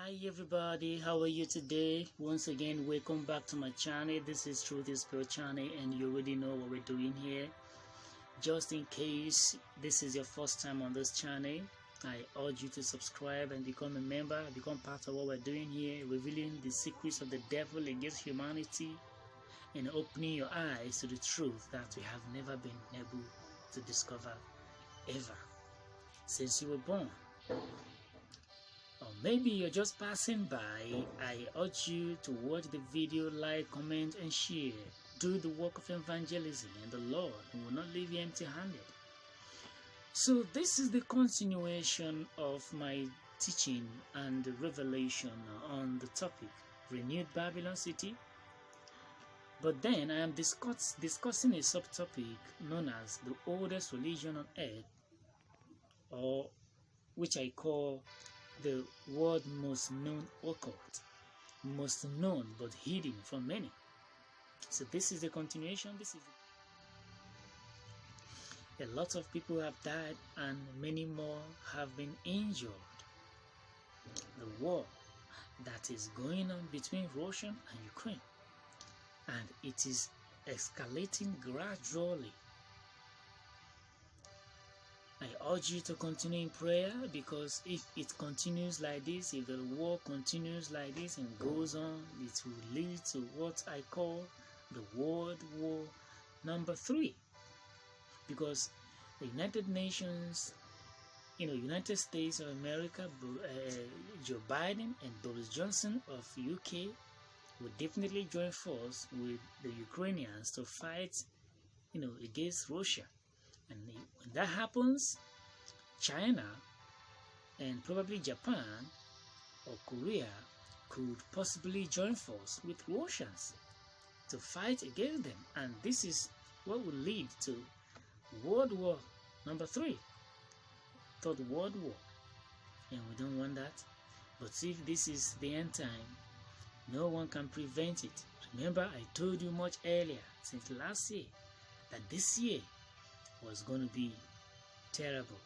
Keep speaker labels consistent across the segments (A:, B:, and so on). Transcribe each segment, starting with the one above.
A: Hi everybody, how are you today? Once again, welcome back to my channel. This is Truth is Pure channel, and you already know what we're doing here. Just in case this is your first time on this channel, I urge you to subscribe and become a member, become part of what we're doing here, revealing the secrets of the devil against humanity and opening your eyes to the truth that we have never been able to discover ever since you were born. Or maybe you're just passing by. I urge you to watch the video, like, comment and share. Do the work of evangelism, and the Lord will not leave you empty-handed. So this is the continuation of my teaching and revelation on the topic Renewed Babylon City. But then I am discussing a subtopic known as the oldest religion on earth, or which I call the world's most known occult, most known but hidden from many. So this is the continuation. A lot of people have died and many more have been injured. The war that is going on between Russia and Ukraine, and it is escalating gradually. I urge you to continue in prayer, because if it continues like this, if the war continues like this and goes on, it will lead to what I call the World War number 3. Because the United Nations, United States of America, Joe Biden and Boris Johnson of UK will definitely join force with the Ukrainians to fight, against Russia. And when that happens, China and probably Japan or Korea could possibly join force with Russians to fight against them. And this is what will lead to World War number 3, Third World War. And we don't want that. But if this is the end time, no one can prevent it. Remember, I told you much earlier, since last year, that this year was going to be terrible.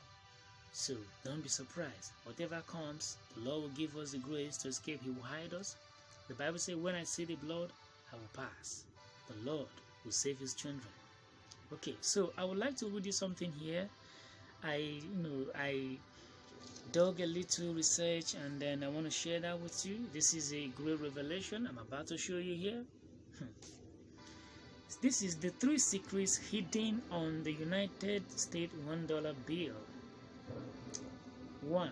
A: So don't be surprised. Whatever comes, the Lord will give us the grace to escape. He will hide us. The Bible says, when I see the blood, I will pass. The Lord will save his children. Okay, so I would like to read you something here. I dug a little research, and then I want to share that with you. This is a great revelation I'm about to show you here. This is the 3 secrets hidden on the United States $1 bill. 1.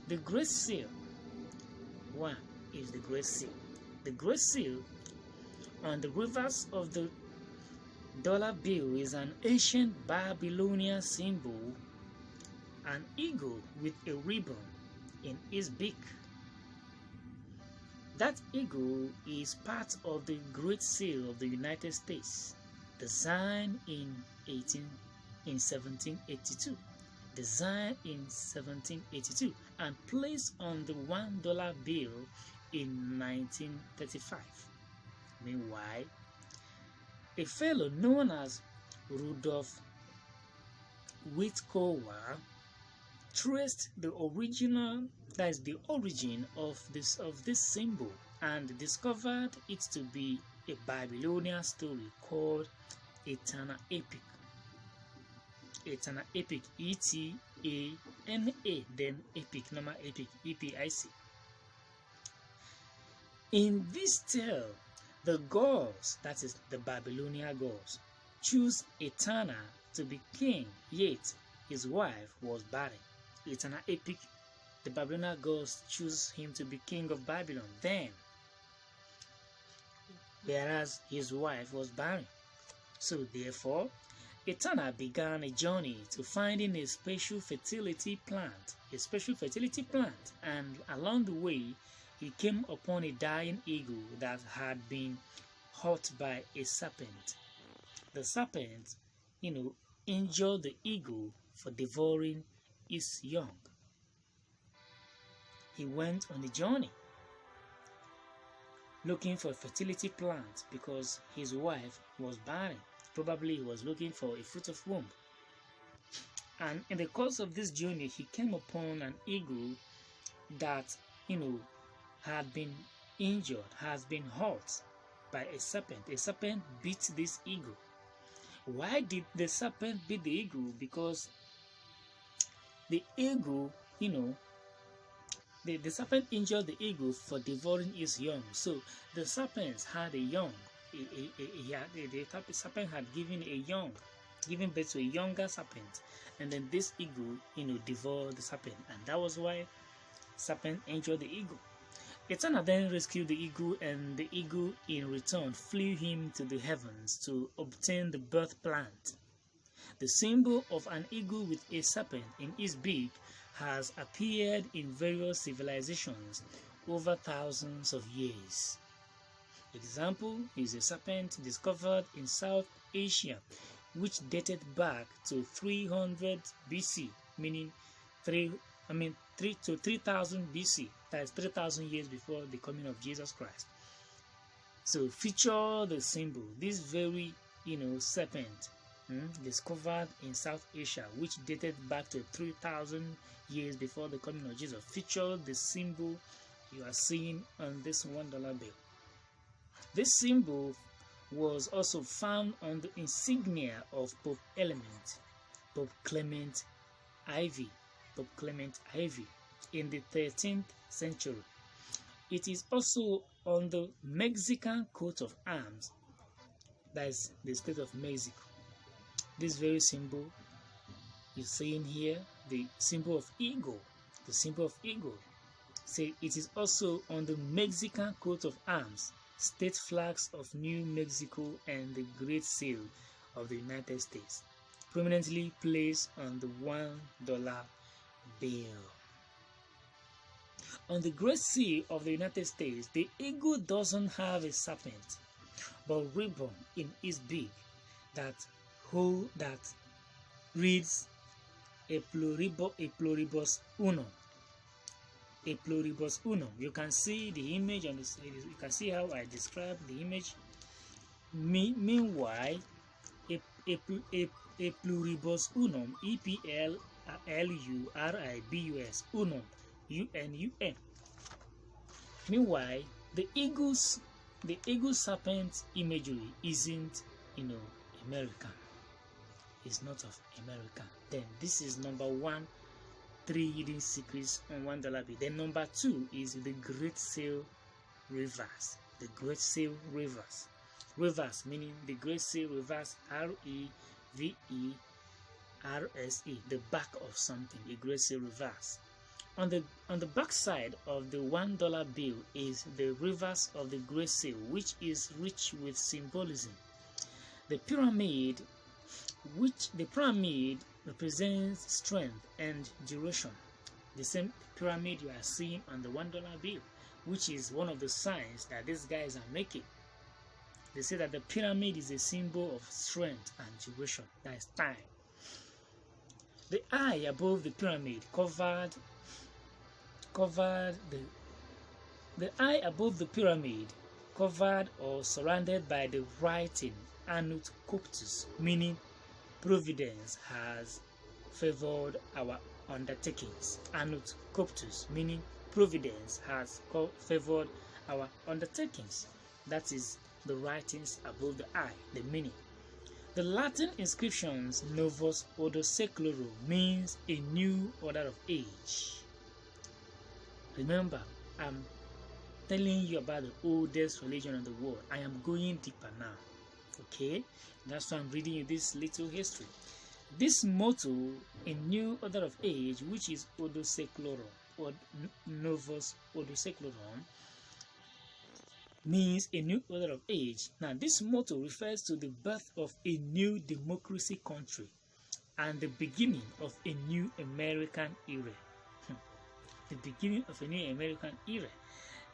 A: The Great Seal. 1 is the Great Seal. The Great Seal on the reverse of the dollar bill is an ancient Babylonian symbol, an eagle with a ribbon in its beak. That eagle is part of the Great Seal of the United States, designed in 1782. Designed in 1782 and placed on the $1 bill in 1935. Meanwhile, a fellow known as Rudolph Whitcover traced the origin of this symbol and discovered it to be a Babylonian story called Eternal Epic. Eternal Epic, E-T-A-N-A, then Epic, normal Epic, E-P-I-C. In this tale, the gods, that is the Babylonian gods, choose Eternal to be king, yet his wife was barren. Eternal Epic, the Babylonian gods choose him to be king of Babylon then, whereas his wife was barren. So therefore, Eternal began a journey to finding a special fertility plant, and along the way, he came upon a dying eagle that had been hurt by a serpent. The serpent, injured the eagle for devouring its young. He went on a journey looking for a fertility plant because his wife was barren. Probably he was looking for a fruit of womb. And in the course of this journey, he came upon an eagle that had been injured, has been hurt by a serpent. A serpent beat this eagle. Why did the serpent beat the eagle? Because the eagle, the serpent injured the eagle for devouring its young. So the serpent had a young. The serpent had given birth to a younger serpent, and then this eagle, devoured the serpent, and that was why serpent injured the eagle. Eternal then rescued the eagle, and the eagle in return flew him to the heavens to obtain the birth plant. The symbol of an eagle with a serpent in its beak has appeared in various civilizations over thousands of years. Example is a serpent discovered in South Asia, which dated back to 300 BC, meaning 3000 BC. That is 3,000 years before the coming of Jesus Christ. So feature the symbol, this very serpent discovered in South Asia, which dated back to 3,000 years before the coming of Jesus, feature the symbol you are seeing on this $1 bill. This symbol was also found on the insignia of Pope Clement IV, in the 13th century. It is also on the Mexican coat of arms, that is the state of Mexico. This very symbol you're seeing here, the symbol of eagle, say it is also on the Mexican coat of arms, state flags of New Mexico, and the Great Seal of the United States, prominently placed on the $1 bill. On the Great Seal of the United States, the eagle doesn't have a serpent, but ribbon in its beak that reads a pluribus unum. A pluribus unum. You can see the image on this. You can see how I describe the image. Meanwhile, a pluribus unum, EPLURIBUS unum, UNUM. Meanwhile, the eagle serpent imagery isn't American. It's not of America. Then this is number 1, 3 hidden secrets on $1 bill. Then number 2 is the Great Seal reverse. The Great Seal reverse. Reverse meaning the Great Seal reverse, REVERSE, the back of something. A Great Seal reverse. On the back side of the $1 bill is the reverse of the Great Seal, which is rich with symbolism. The pyramid represents strength and duration. The same pyramid you are seeing on the $1 bill, which is one of the signs that these guys are making. They say that the pyramid is a symbol of strength and duration, that is time. The eye above the pyramid covered or surrounded by the writing Anut Coptus, meaning Providence has favored our undertakings. Anut Coptus, meaning Providence has favored our undertakings. That is the writings above the eye, the meaning. The Latin inscriptions Novus Ordo Seclorum means a new order of age. Remember, I'm telling you about the oldest religion in the world. I am going deeper now. Okay, that's why I'm reading you this little history. This motto, a new order of age, which is Ordo Seclorum or Novus Ordo Seclorum, means a new order of age. Now, this motto refers to the birth of a new democracy country and the beginning of a new American era. The beginning of a new American era.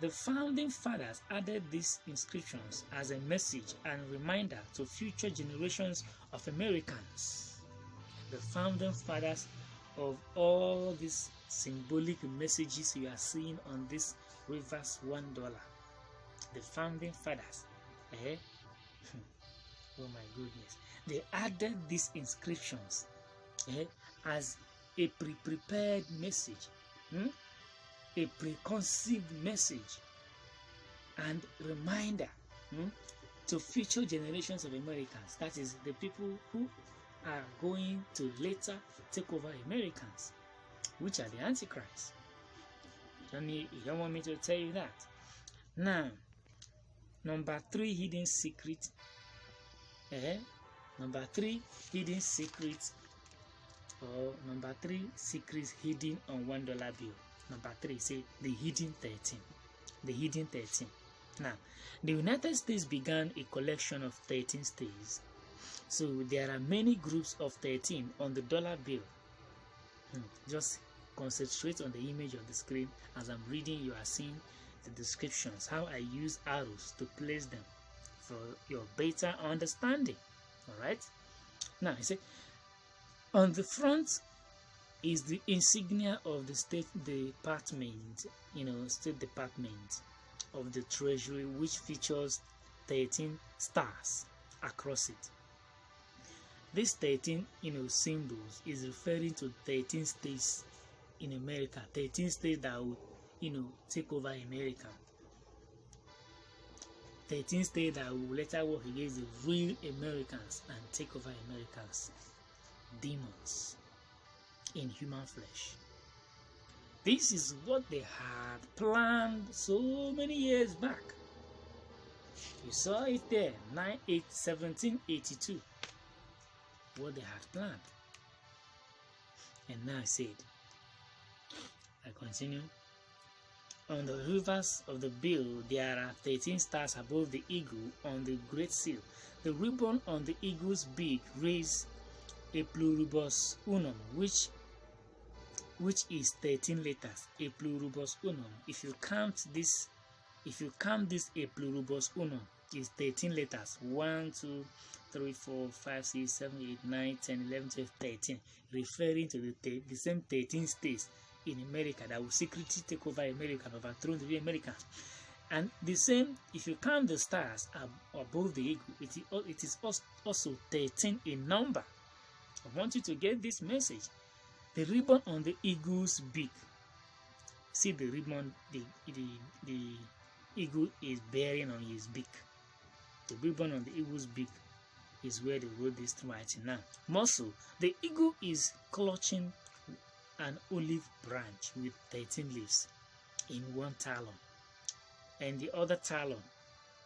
A: The founding fathers added these inscriptions as a message and reminder to future generations of Americans. The founding fathers of all these symbolic messages you are seeing on this reverse $1. The founding fathers, oh my goodness, they added these inscriptions as a pre-prepared message a preconceived message and reminder to future generations of Americans. That is, the people who are going to later take over Americans, which are the Antichrist. You don't want me to tell you that. Now, number 3 hidden secret. Number 3 hidden secrets, or number 3 secrets hidden on $1 bill. Number 3, say the hidden 13. The hidden 13. Now, the United States began a collection of 13 states. So there are many groups of 13 on the dollar bill. Just concentrate on the image on the screen. As I'm reading, you are seeing the descriptions, how I use arrows to place them for your better understanding. Alright? Now, you see, on the front is the insignia of the State Department, State Department of the Treasury, which features 13 stars across it. This 13, symbols is referring to 13 states in America, 13 states that will, take over America. 13 states that will later work against the real Americans and take over Americans. Demons in human flesh. This is what they had planned so many years back. You saw it there, 1782. What they had planned. And now I said, I continue. On the reverse of the bill, there are 13 stars above the eagle on the Great Seal. The ribbon on the eagle's beak reads a pluribus unum, which is 13 letters. A pluribus unum. If you count this a pluribus unum is 13 letters. 1, 2, 3, 4, 5, 6, 7, 8, 9, 10, 11, 12, 13, referring to the same 13 states in America that will secretly take over America and overthrow the Americans. And the same, if you count the stars above the eagle, it is also 13 in number. I want you to get this message. The ribbon on the eagle's beak. See the ribbon the eagle is bearing on his beak. The ribbon on the eagle's beak is where they wrote this writing now. Also, the eagle is clutching an olive branch with 13 leaves in one talon, and the other talon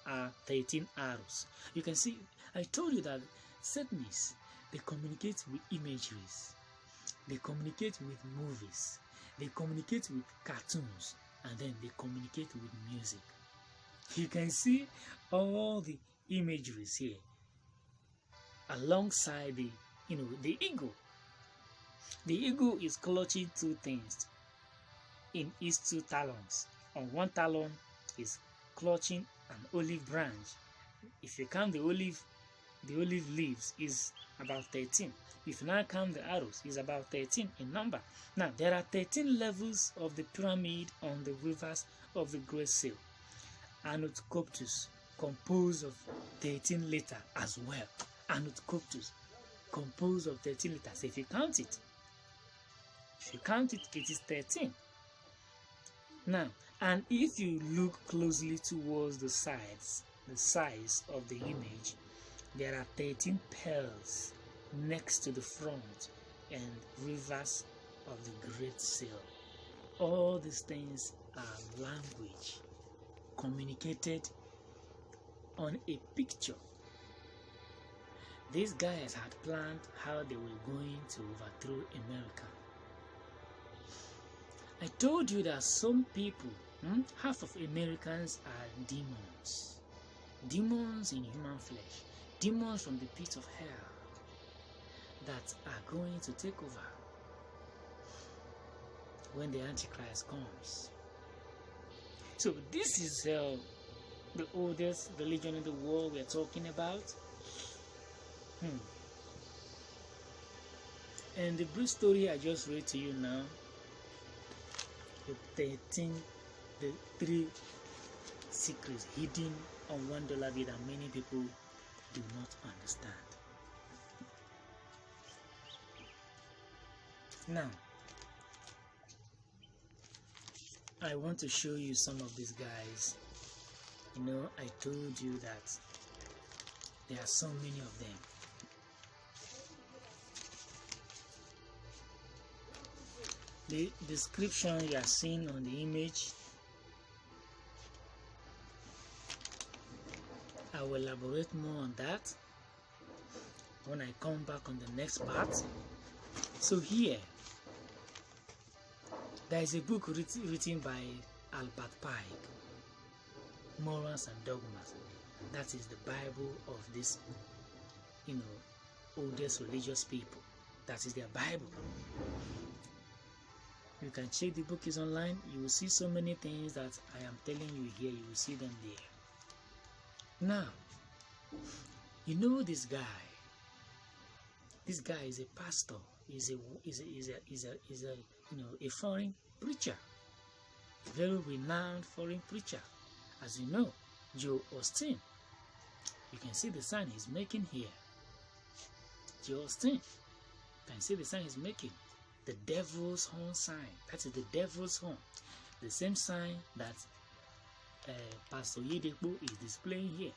A: are 13 arrows. You can see, I told you that Satanists, they communicate with imageries, they communicate with movies, they communicate with cartoons, and then they communicate with music. You can see all the imageries here alongside the eagle. The eagle is clutching two things in its two talons. On one talon is clutching an olive branch. If you count the olive leaves is about 13. If you now count the arrows, is about 13 in number. Now, there are 13 levels of the pyramid on the reverse of the Great Seal. Anut Coptus, composed of 13 letters as well. Anut Coptus, composed of 13 letters. If you count it, it is 13. Now, and if you look closely towards the size of the image, there are 13 pearls next to the front and reverse of the Great Seal. All these things are language communicated on a picture. These guys had planned how they were going to overthrow America. I told you that some people, half of Americans are demons. Demons in human flesh. Demons from the pit of hell that are going to take over when the Antichrist comes. So this is the oldest religion in the world we are talking about. And the brief story I just read to you now, the 3 secrets hidden on $1 bill that many people do not understand. Now, I want to show you some of these guys. You know, I told you that there are so many of them. The description you are seeing on the image, I will elaborate more on that when I come back on the next part. So here, there is a book written by Albert Pike, Morals and Dogmas. That is the Bible of this, oldest religious people. That is their Bible. You can check the book is online. You will see so many things that I am telling you here. You will see them there. Now, you know this guy. This guy is a pastor. He's a foreign preacher, very renowned foreign preacher. As you know, Joe Austin. You can see the sign he's making here. Joe Austin. You can see the sign he's making. The devil's horn sign. That is the devil's horn. The same sign that Pastor Yedepo is displaying here.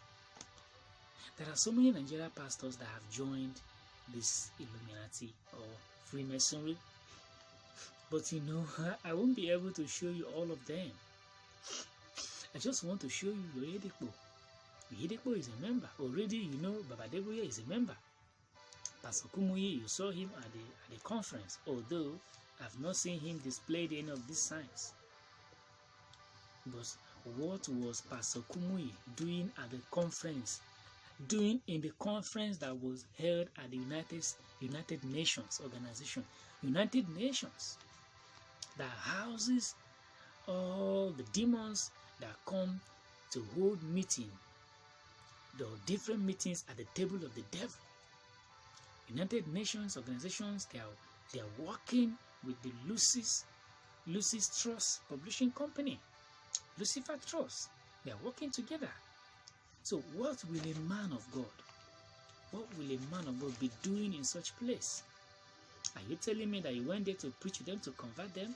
A: There are so many Nigerian pastors that have joined this Illuminati or Freemasonry, but I won't be able to show you all of them. I just want to show you Yedepo. Yedepo is a member already. Babadeboye is a member. Pastor Kumuyi, you saw him at the conference, although I've not seen him displayed any of these signs. But what was Pastor Kumuyi doing at the conference? Doing in the conference that was held at the United Nations organization, United Nations, that houses all the demons that come to hold meeting, the different meetings at the table of the devil. United Nations organizations, they are working with the Lucis Trust Publishing Company, Lucifer Trust. They are working together. So what will a man of God be doing in such place? Are you telling me that you went there to preach to them, to convert them?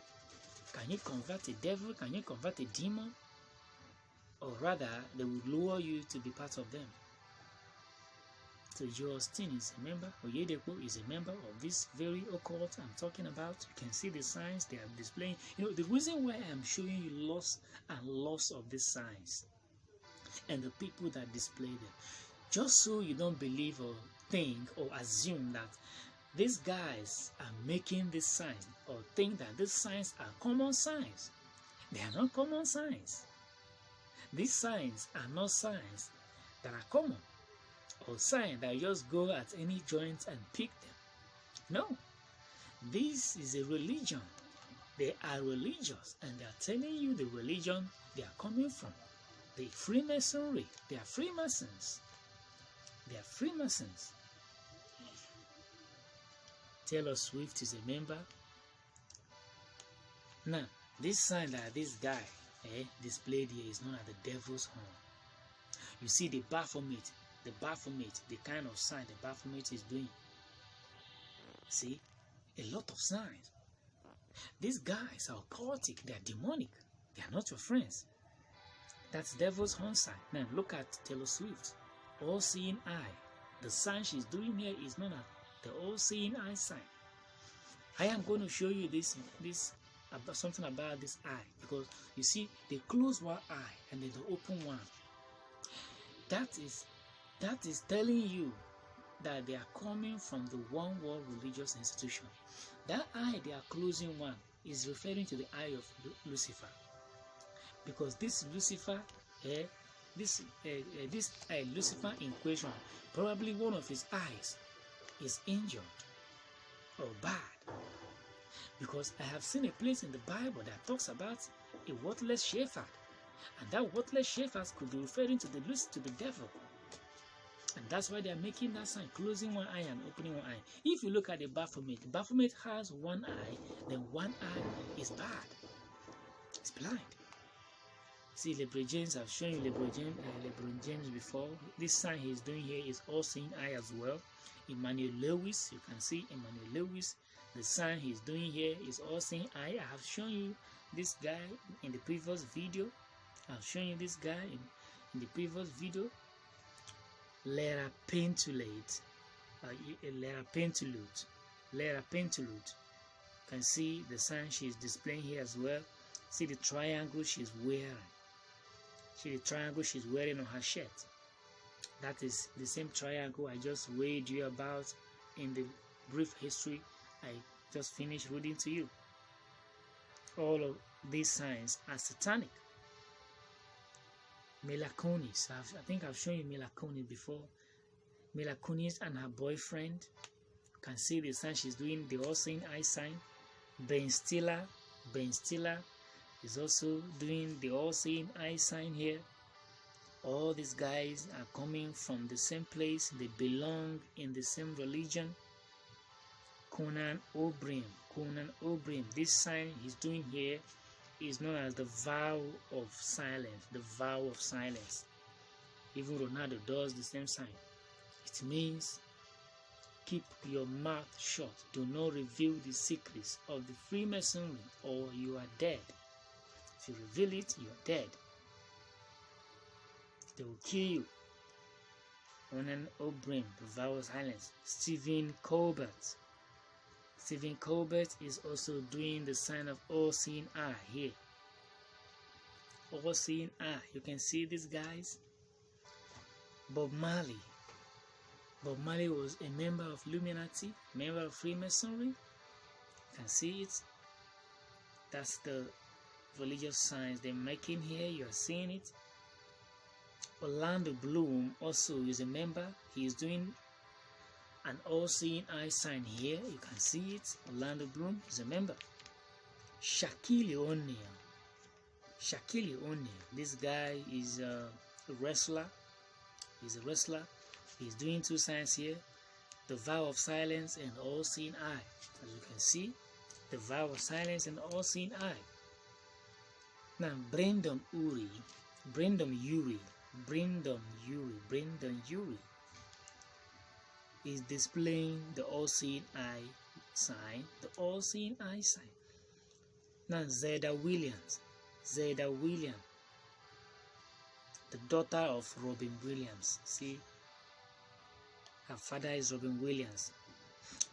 A: Can you convert a devil? Can you convert a demon? Or rather, they will lure you to be part of them. So Joe Austin is a member, Oyedepo is a member of this very occult I'm talking about. You can see the signs they are displaying. The reason why I'm showing you lots and lots of these signs and the people that display them, just so you don't believe or think or assume that these guys are making these signs or think that these signs are common signs. They are not common signs. These signs are not signs that are common, or signs that just go at any joint and pick them. No, this is a religion. They are religious, and they are telling you the religion they are coming from. The Freemasonry. They are Freemasons. They are Freemasons. Taylor Swift is a member. Now, this sign that this guy displayed here is known as the devil's horn. You see the Baphomet, the kind of sign the Baphomet is doing. See, a lot of signs. These guys are occultic, they are demonic, they are not your friends. That's devil's horn sign. Now look at Taylor Swift, all-seeing eye. The sign she's doing here is known as the all-seeing eye sign. I am going to show you something about this eye, because you see they close one eye and then they open one. That is telling you that they are coming from the one world religious institution. That eye they are closing one is referring to the eye of Lucifer, because this Lucifer, Lucifer in question, probably one of his eyes is injured or bad. Because I have seen a place in the Bible that talks about a worthless shepherd, and that worthless shepherd could be referring to the devil. And that's why they are making that sign, closing one eye and opening one eye. If you look at the Baphomet has one eye, then one eye is bad. It's blind. See, LeBron James, I've shown you LeBron James before. This sign he's doing here is all-seeing eye as well. Emmanuel Lewis, you can see Emmanuel Lewis. The sign he's doing here is all-seeing eye. I have shown you this guy in the previous video. I've shown you this guy in the previous video. Lera pentulate. Lera pentulate. Lera pentulate. You can see the sign she's displaying here as well. See the triangle she's wearing. See the triangle she's wearing on her shirt. That is the same triangle I just read you about in the brief history I just finished reading to you. All of these signs are satanic. Melaconis. I think I've shown you Melaconis before. Melaconis and her boyfriend. You can see the sign she's doing, the all-seeing eye sign. Ben Stiller is also doing the all-seeing eye sign here. All these guys are coming from the same place. They belong in the same religion. Conan O'Brien. This sign he's doing here is known as the vow of silence. The vow of silence. Even Ronaldo does the same sign. It means keep your mouth shut. Do not reveal the secrets of the Freemasonry or you are dead. If you reveal it, you are dead. They will kill you. Conan O'Brien, the vow of silence. Stephen Colbert is also doing the sign of all-seeing eye here. All-seeing eye. You can see these guys. Bob Marley was a member of Illuminati, member of Freemasonry. You can see it. That's the religious signs they're making here. You are seeing it. Orlando Bloom also is a member. He is doing an all-seeing eye sign here. You can see it. Orlando Bloom is a member. Shaquille O'Neal. This guy is a wrestler. He's doing two signs here. The vow of silence and all-seeing eye. As you can see, the vow of silence and all-seeing eye. Now, Brendan Urie is displaying the all-seeing eye sign. Now, Zeda Williams, the daughter of Robin Williams. See, her father is Robin Williams.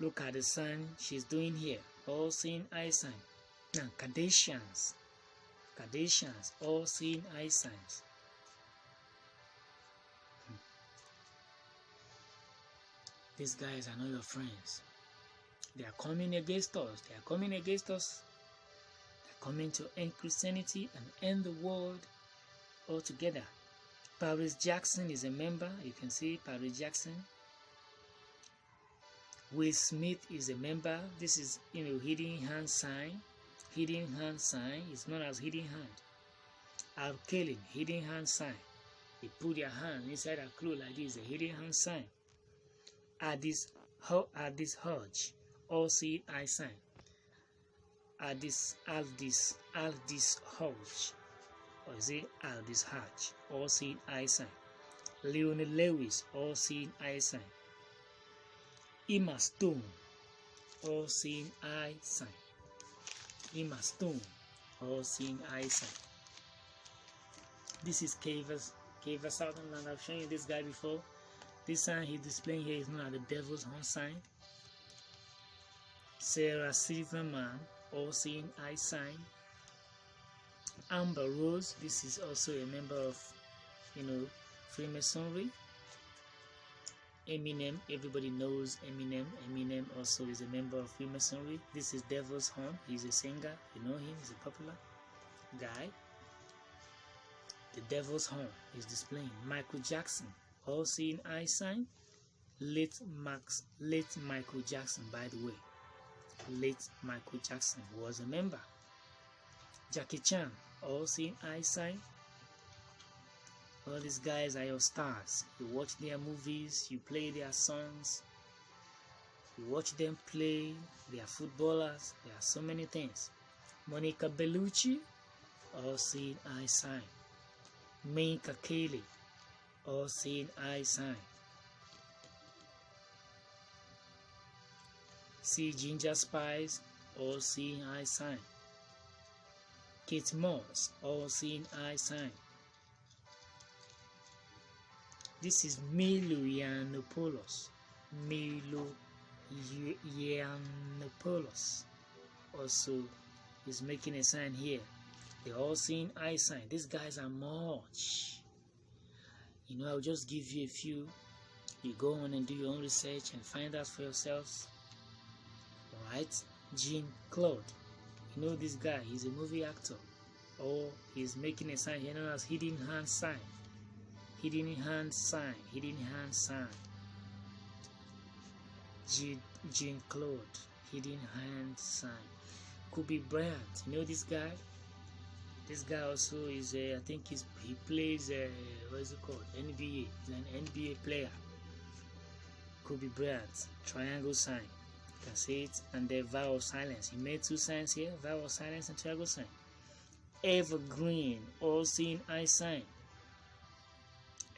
A: Look at the sign she's doing here. All-seeing eye sign. Now, Kardashians, all-seeing eye signs. These guys are not your friends. They are coming against us. They are coming to end Christianity and end the world altogether. Paris Jackson is a member. You can see Paris Jackson. Will Smith is a member. This is, hidden hand sign. Hidden hand sign is known as hidden hand. Al Kelly, hidden hand sign. They put their hand inside a cloth like this, a hidden hand sign. Aldis Hodge, all-seeing eye sign. Aldis Hodge, or is it Aldis Hodge, all-seeing eye sign. Leonel Lewis, all-seeing eye sign. Emma Stone, all-seeing eye sign. All-seeing eye sign. This is Kavers Sutherland. I've shown you this guy before. This sign he's displaying here is known as the Devil's Horn sign. Sarah Silverman, all-seeing eye sign. Amber Rose, this is also a member of, Freemasonry. Eminem, everybody knows Eminem. Eminem also is a member of Freemasonry. This is Devil's Horn. He's a singer. You know him. He's a popular guy. The Devil's Horn is displaying. Michael Jackson, all-seeing eye sign. Late Michael Jackson, by the way. Late Michael Jackson was a member. Jackie Chan, all-seeing eye sign. All these guys are your stars. You watch their movies, you play their songs, you watch them play. They are footballers. There are so many things. Monica Bellucci, all-seeing eye sign. Minka Kelly, all-seeing eye sign. See Ginger Spice, all-seeing eye sign. Kate Moss, all-seeing eye sign. This is Milo Yiannopoulos. Milo Yiannopoulos also is making a sign here. The all-seeing eye sign. These guys are much. You know, I'll just give you a few. You go on and do your own research and find out for yourselves. Alright? Jean-Claude. You know this guy, he's a movie actor. Or he's making a sign here known as hidden hand sign. Hidden hand sign. Hidden hand sign. Jean-Claude. Hidden hand sign. Kobe Bryant. You know this guy? This guy also is I think he plays what is it called? NBA. He's an NBA player. Kobe Bryant. Triangle sign. You can see it. And the vow of silence. He made two signs here. Vow of silence and triangle sign. Evergreen. All-seeing eye sign.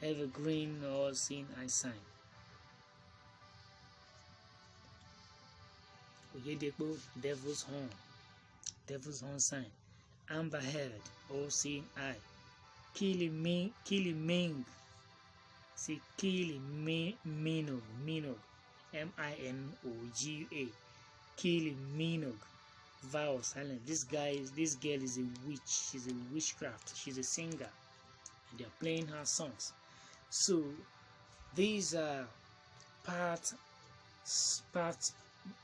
A: Evergreen. All-seeing eye sign. Oyedepo. Devil's horn. Devil's horn sign. Amber Heard, all-seeing eye. Kiliming, see Minogue, M-I-N-O-G-A, Minogue, vow of silence. This girl is a witch. She's a witchcraft. She's a singer, and they're playing her songs. So these are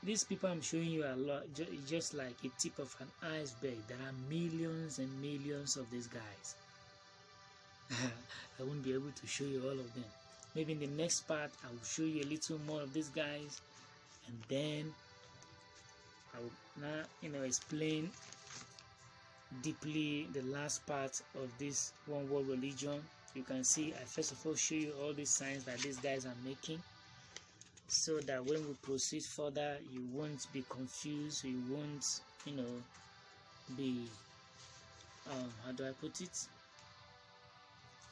A: these people I'm showing you a lot, just like a tip of an iceberg. There are millions and millions of these guys. I won't be able to show you all of them. Maybe in the next part I will show you a little more of these guys, and then I will now explain deeply the last part of this one world religion. You can see I first of all show you all these signs that these guys are making, so that when we proceed further, you won't be confused, you won't, be, how do I put it?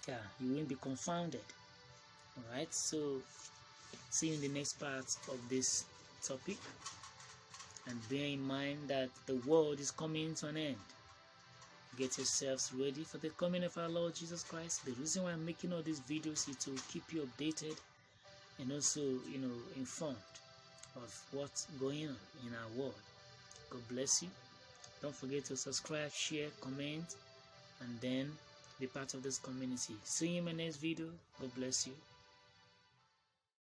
A: Yeah, you won't be confounded. Alright, so see you in the next part of this topic, and bear in mind that the world is coming to an end. Get yourselves ready for the coming of our Lord Jesus Christ. The reason why I'm making all these videos is to keep you updated and also, informed of what's going on in our world. God bless you. Don't forget to subscribe, share, comment, and then be part of this community. See you in my next video. God bless you.